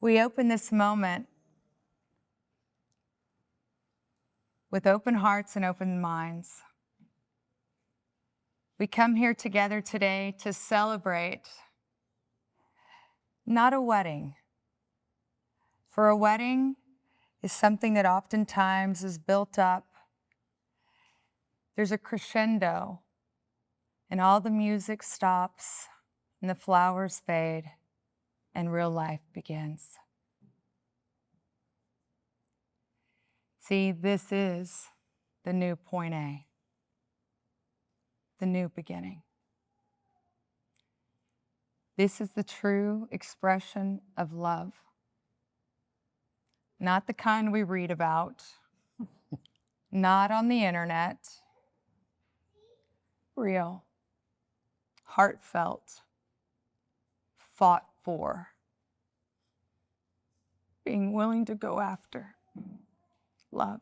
We open this moment with open hearts and open minds. We come here together today to celebrate not a wedding. For a wedding is something that oftentimes is built up. There's a crescendo, and all the music stops, and the flowers fade, and real life begins. See, this is the new point A, the new beginning. This is the true expression of love. Not the kind we read about, not on the internet. Real, heartfelt, fought for, being willing to go after love.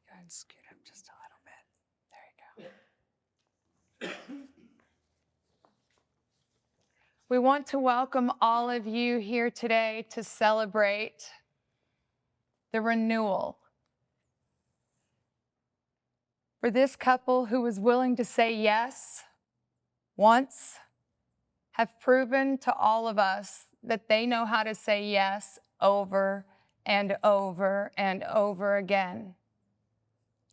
Go ahead and scoot up just a little bit. There you go. We want to welcome all of you here today to celebrate the renewal for this couple who was willing to say yes once, have proven to all of us that they know how to say yes over and over and over again,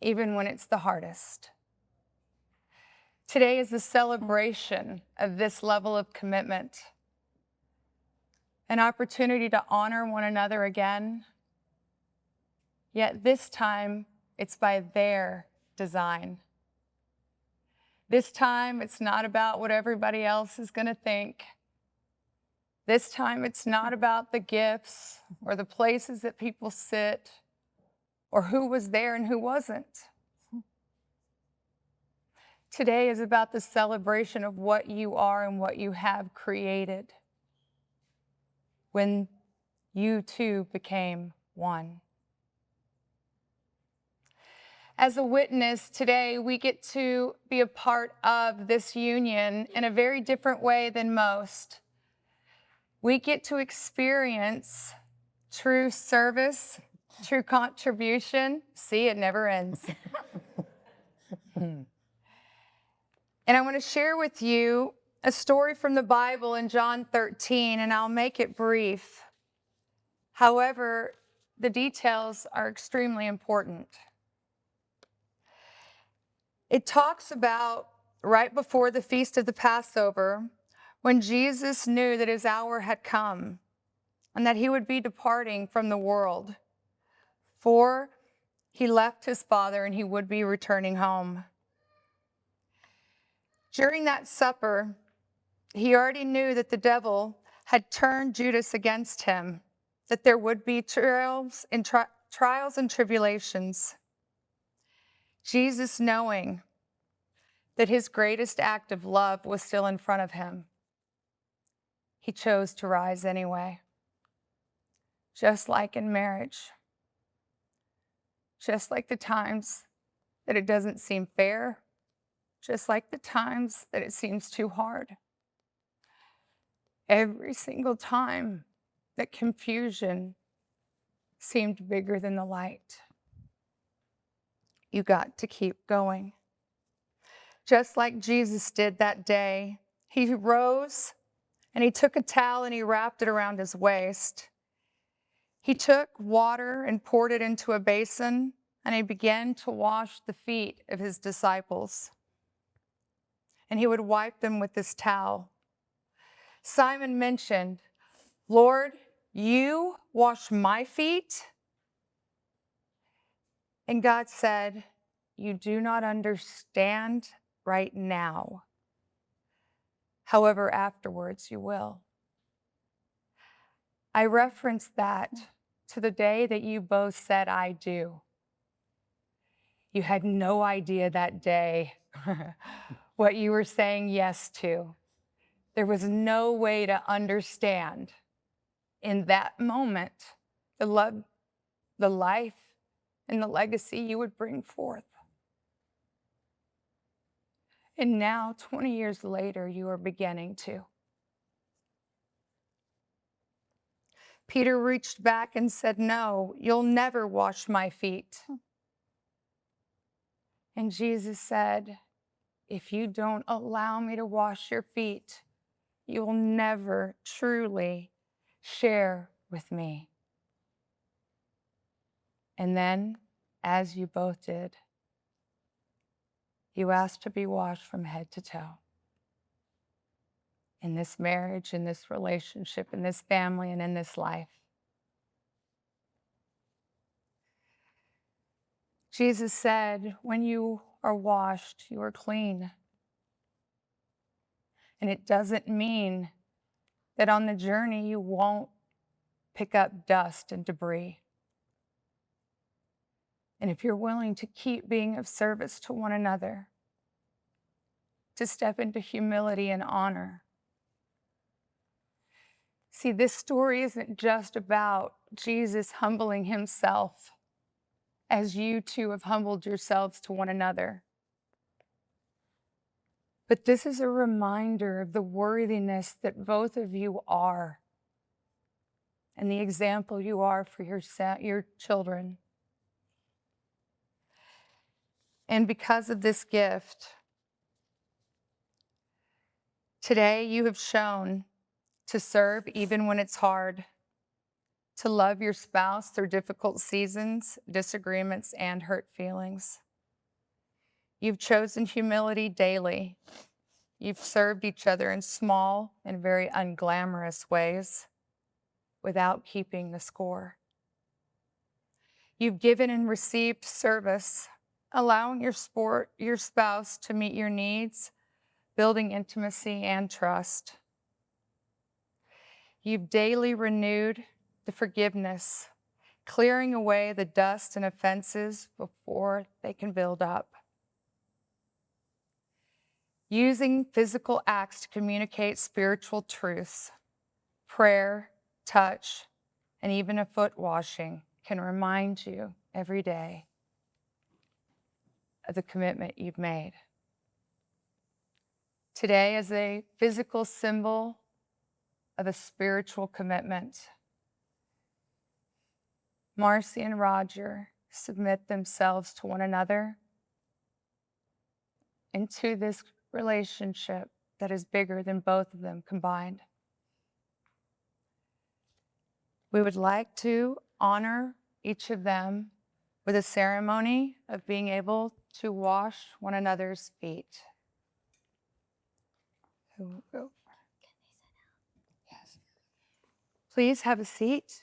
even when it's the hardest. Today is a celebration of this level of commitment, an opportunity to honor one another again, yet this time it's by their design. This time it's not about what everybody else is going to think. This time it's not about the gifts or the places that people sit or who was there and who wasn't. Today is about the celebration of what you are and what you have created when you two became one. As a witness today, we get to be a part of this union in a very different way than most. We get to experience true service, true contribution. See, it never ends. And I want to share with you a story from the Bible in John 13, and I'll make it brief. However, the details are extremely important. It talks about right before the feast of the Passover, when Jesus knew that his hour had come and that he would be departing from the world. For he left his Father and he would be returning home. During that supper, he already knew that the devil had turned Judas against him, that there would be trials and trials and tribulations, Jesus, knowing that his greatest act of love was still in front of him, he chose to rise anyway. Just like in marriage, just like the times that it doesn't seem fair, just like the times that it seems too hard. Every single time that confusion seemed bigger than the light, you got to keep going. Just like Jesus did that day, he rose and he took a towel and he wrapped it around his waist. He took water and poured it into a basin, and he began to wash the feet of his disciples. And he would wipe them with this towel. Simon mentioned, "Lord, you wash my feet?" And God said, "You do not understand right now. However, afterwards you will." I reference that to the day that you both said, "I do." You had no idea that day what you were saying yes to. There was no way to understand in that moment the love, the life, and the legacy you would bring forth. And now, 20 years later, you are beginning to. Peter reached back and said, "No, you'll never wash my feet." And Jesus said, "If you don't allow me to wash your feet, you will never truly share with me." And then, as you both did, you asked to be washed from head to toe. In this marriage, in this relationship, in this family, and in this life. Jesus said, when you are washed, you are clean. And it doesn't mean that on the journey you won't pick up dust and debris. And if you're willing to keep being of service to one another, to step into humility and honor. See, this story isn't just about Jesus humbling himself as you two have humbled yourselves to one another. But this is a reminder of the worthiness that both of you are and the example you are for your children. And because of this gift, today you have shown to serve even when it's hard, to love your spouse through difficult seasons, disagreements, and hurt feelings. You've chosen humility daily. You've served each other in small and very unglamorous ways without keeping the score. You've given and received service, allowing your spouse to meet your needs, building intimacy and trust. You've daily renewed the forgiveness, clearing away the dust and offenses before they can build up. Using physical acts to communicate spiritual truths, prayer, touch, and even a foot washing can remind you every day of the commitment you've made. Today is a physical symbol of a spiritual commitment. Marcie and Roger submit themselves to one another and to this relationship that is bigger than both of them combined. We would like to honor each of them with a ceremony of being able to wash one another's feet. Who will go? Yes. Please have a seat.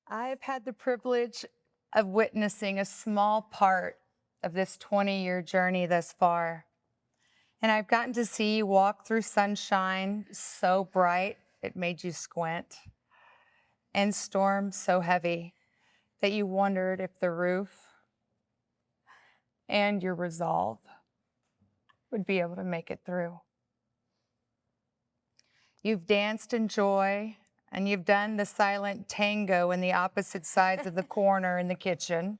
I've had the privilege of witnessing a small part of this 20-year journey thus far. And I've gotten to see you walk through sunshine so bright it made you squint, and storms so heavy that you wondered if the roof and your resolve would be able to make it through. You've danced in joy, and you've done the silent tango in the opposite sides of the corner in the kitchen.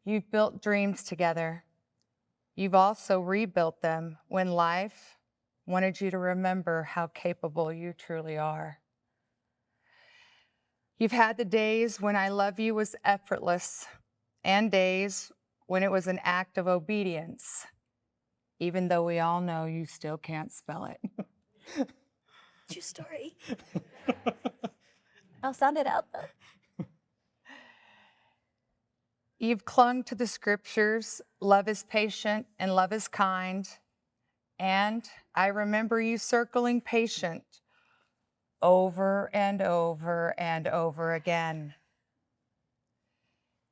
You've built dreams together. You've also rebuilt them when life wanted you to remember how capable you truly are. You've had the days when I love you was effortless, and days when it was an act of obedience, even though we all know you still can't spell it. True story. I'll sound it out though. You've clung to the scriptures, love is patient and love is kind. And I remember you circling patient over and over and over again.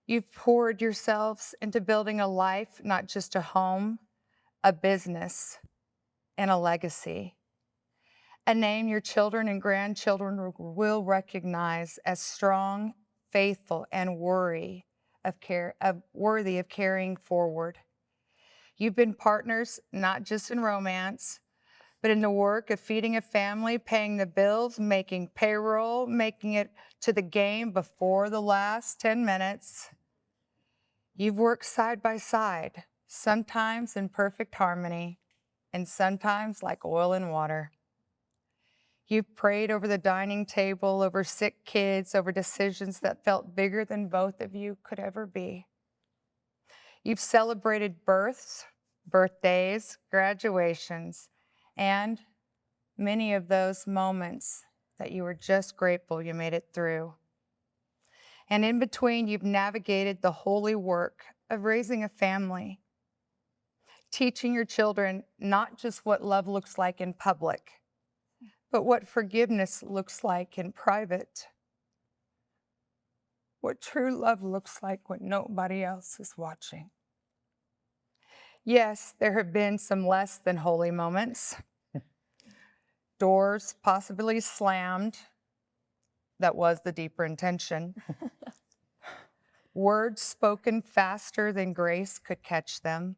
You've poured yourselves into building a life, not just a home, a business, and a legacy. A name your children and grandchildren will recognize as strong, faithful, and worthy of carrying forward. You've been partners, not just in romance, but in the work of feeding a family, paying the bills, making payroll, making it to the game before the last 10 minutes. You've worked side by side, sometimes in perfect harmony, and sometimes like oil and water. You've prayed over the dining table, over sick kids, over decisions that felt bigger than both of you could ever be. You've celebrated births, birthdays, graduations, and many of those moments that you were just grateful you made it through. And in between, you've navigated the holy work of raising a family, teaching your children not just what love looks like in public, but what forgiveness looks like in private, what true love looks like when nobody else is watching. Yes, there have been some less than holy moments. Doors possibly slammed. That was the deeper intention. Words spoken faster than grace could catch them.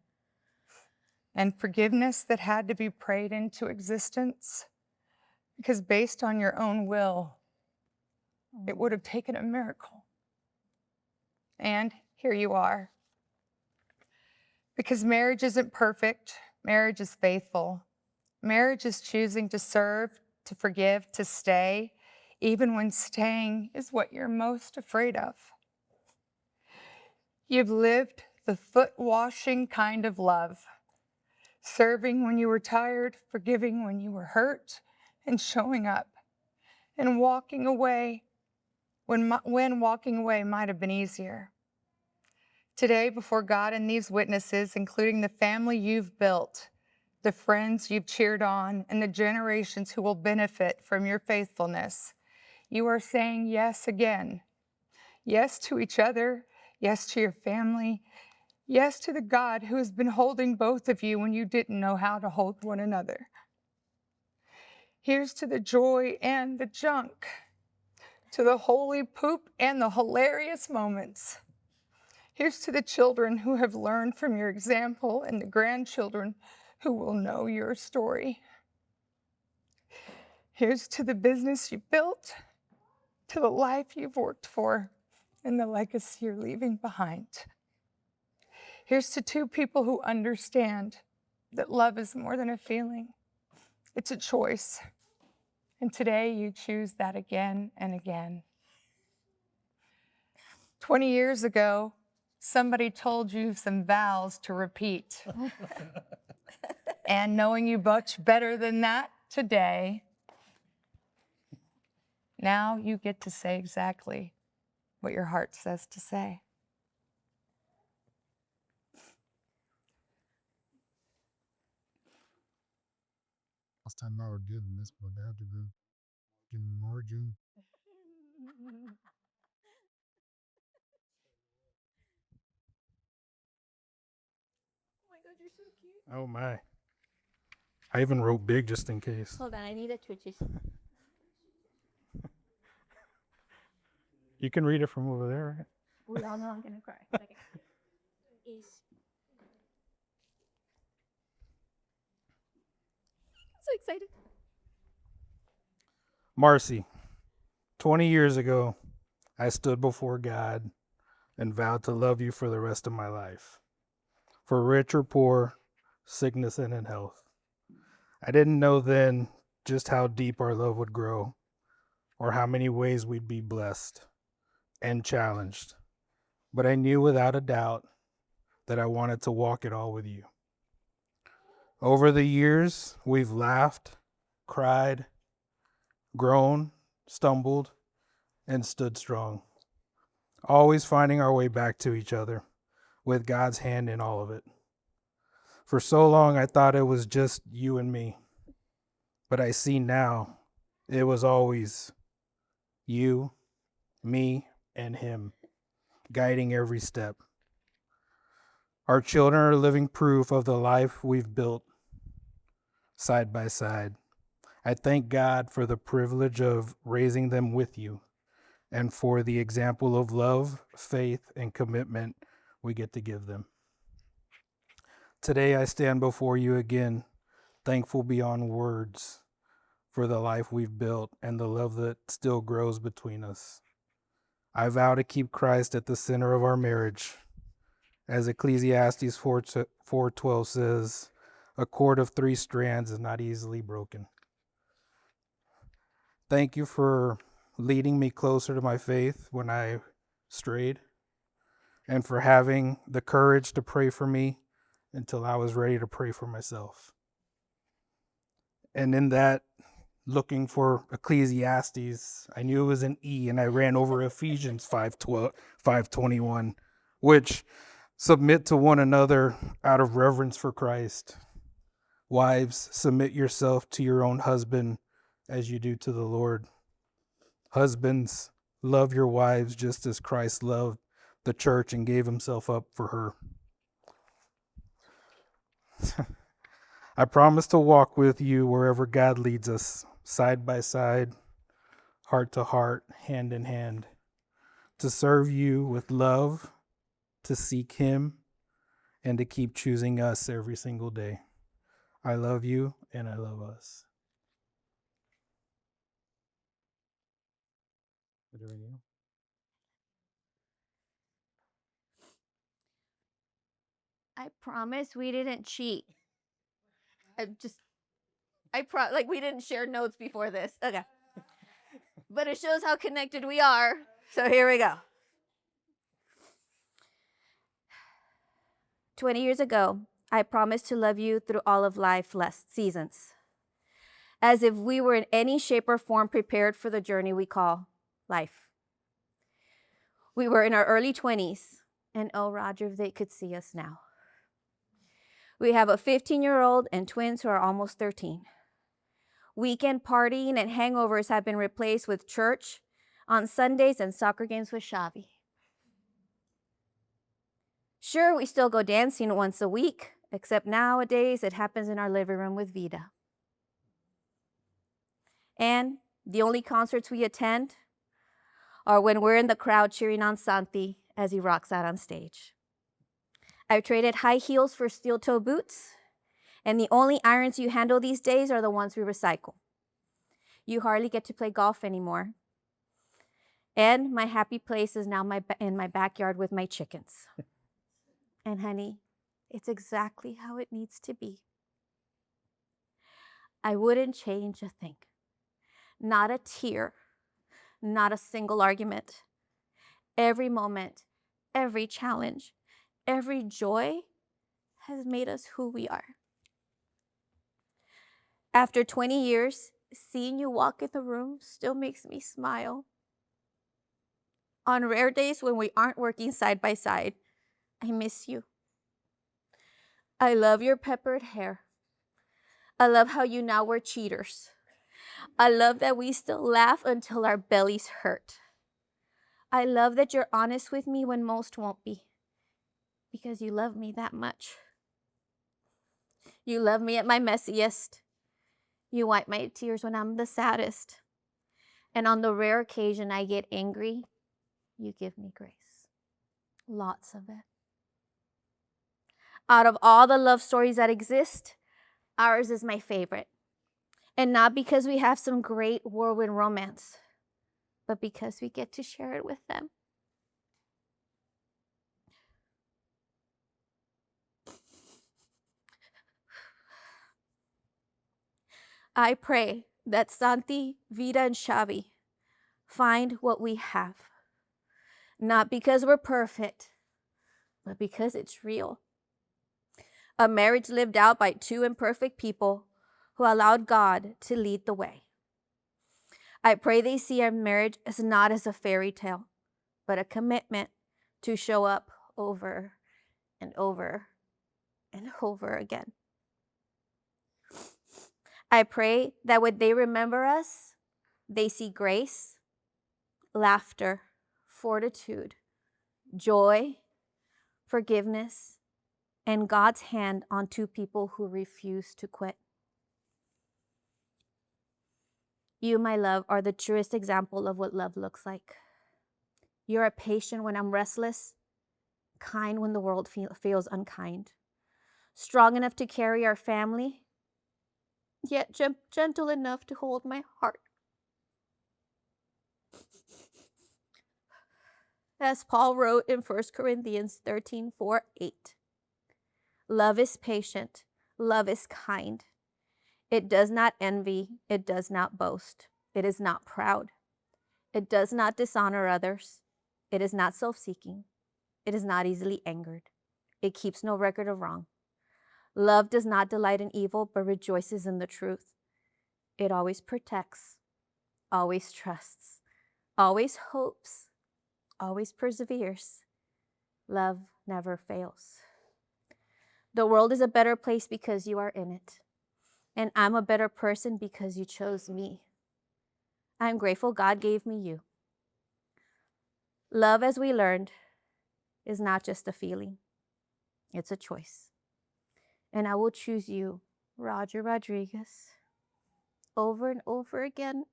And forgiveness that had to be prayed into existence because based on your own will, it would have taken a miracle. And here you are. Because marriage isn't perfect, marriage is faithful. Marriage is choosing to serve, to forgive, to stay, even when staying is what you're most afraid of. You've lived the foot-washing kind of love, serving when you were tired, forgiving when you were hurt, and showing up, and walking away when walking away might have been easier. Today, before God and these witnesses, including the family you've built, the friends you've cheered on, and the generations who will benefit from your faithfulness, you are saying yes again. Yes to each other, yes to your family, yes to the God who has been holding both of you when you didn't know how to hold one another. Here's to the joy and the junk, to the holy poop and the hilarious moments. Here's to the children who have learned from your example and the grandchildren who will know your story. Here's to the business you built, to the life you've worked for, and the legacy you're leaving behind. Here's to two people who understand that love is more than a feeling. It's a choice. And today you choose that again and again. 20 years ago, somebody told you some vows to repeat. And knowing you much better than that today, now you get to say exactly what your heart says to say. Last time I did in this book, I had to go Margin. my god, you're so cute. Oh my. I even wrote big just in case. Hold on, I need the twitches. You can read it from over there, right? We all know I'm gonna cry. Okay. Is I'm so excited. Marcie, 20 years ago, I stood before God and vowed to love you for the rest of my life, for rich or poor, sickness and in health. I didn't know then just how deep our love would grow or how many ways we'd be blessed and challenged, but I knew without a doubt that I wanted to walk it all with you. Over the years, we've laughed, cried, grown, stumbled, and stood strong, always finding our way back to each other with God's hand in all of it. For so long, I thought it was just you and me, but I see now it was always you, me, and Him guiding every step. Our children are living proof of the life we've built side by side. I thank God for the privilege of raising them with you and for the example of love, faith, and commitment we get to give them. Today I stand before you again, thankful beyond words for the life we've built and the love that still grows between us. I vow to keep Christ at the center of our marriage. As Ecclesiastes 4:12 says, a cord of 3 strands is not easily broken. Thank you for leading me closer to my faith when I strayed, and for having the courage to pray for me until I was ready to pray for myself. And in that, looking for Ecclesiastes, I knew it was an E, and I ran over Ephesians 5:21, which submit to one another out of reverence for Christ. Wives, submit yourself to your own husband as you do to the Lord. Husbands, love your wives just as Christ loved the church and gave himself up for her. I promise to walk with you wherever God leads us, side by side, heart to heart, hand in hand, to serve you with love, to seek Him, and to keep choosing us every single day. I love you and I love us. I promise we didn't cheat. Like we didn't share notes before this. Okay. But it shows how connected we are. So here we go. 20 years ago, I promised to love you through all of life's seasons, as if we were in any shape or form prepared for the journey we call life. We were in our early 20s, and oh, Roger, if they could see us now. We have a 15-year-old and twins who are almost 13. Weekend partying and hangovers have been replaced with church on Sundays and soccer games with Xavi. Sure, we still go dancing once a week, except nowadays it happens in our living room with Vida. And the only concerts we attend are when we're in the crowd cheering on Santi as he rocks out on stage. I've traded high heels for steel-toe boots, and the only irons you handle these days are the ones we recycle. You hardly get to play golf anymore. And my happy place is now in my backyard with my chickens. And honey, it's exactly how it needs to be. I wouldn't change a thing. Not a tear, not a single argument. Every moment, every challenge, every joy has made us who we are. After 20 years, seeing you walk in the room still makes me smile. On rare days when we aren't working side by side, I miss you. I love your peppered hair. I love how you now wear cheaters. I love that we still laugh until our bellies hurt. I love that you're honest with me when most won't be, because you love me that much. You love me at my messiest. You wipe my tears when I'm the saddest. And on the rare occasion I get angry, you give me grace. Lots of it. Out of all the love stories that exist, ours is my favorite. And not because we have some great whirlwind romance, but because we get to share it with them. I pray that Santi, Vida, and Xavi find what we have. Not because we're perfect, but because it's real. A marriage lived out by two imperfect people who allowed God to lead the way. I pray they see our marriage as not as a fairy tale, but a commitment to show up over and over and over again. I pray that when they remember us, they see grace, laughter, fortitude, joy, forgiveness, and God's hand on two people who refuse to quit. You, my love, are the truest example of what love looks like. You are patient when I'm restless, kind when the world feels unkind, strong enough to carry our family, yet gentle enough to hold my heart. As Paul wrote in 1 Corinthians 13:4-8, love is patient, love is kind. It does not envy, it does not boast, it is not proud, it does not dishonor others, it is not self-seeking, it is not easily angered, it keeps no record of wrong. Love does not delight in evil, but rejoices in the truth. It always protects, always trusts, always hopes, always perseveres. Love never fails. The world is a better place because you are in it. And I'm a better person because you chose me. I'm grateful God gave me you. Love, as we learned, is not just a feeling. It's a choice. And I will choose you, Roger Rodriguez, over and over again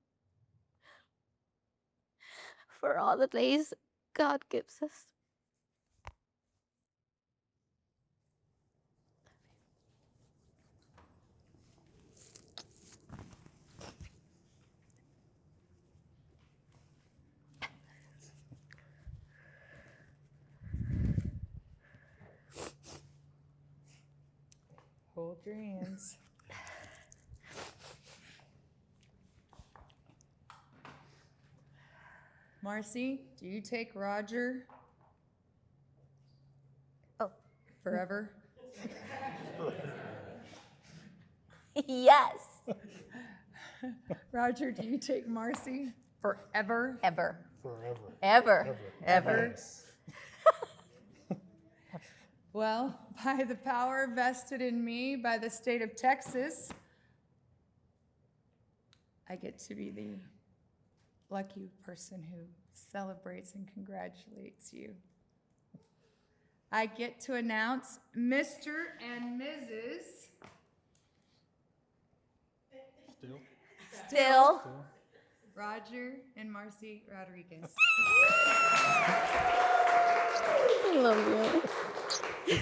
for all the days God gives us. Hold your hands. Marcie, do you take Roger? Oh. Forever? Yes. Roger, do you take Marcie? Forever? Ever. Forever. Ever. Ever? Yes. Well, by the power vested in me by the state of Texas, I get to be the lucky person who celebrates and congratulates you. I get to announce Mr. and Mrs. Still. Roger and Marcie Rodriguez. I love you.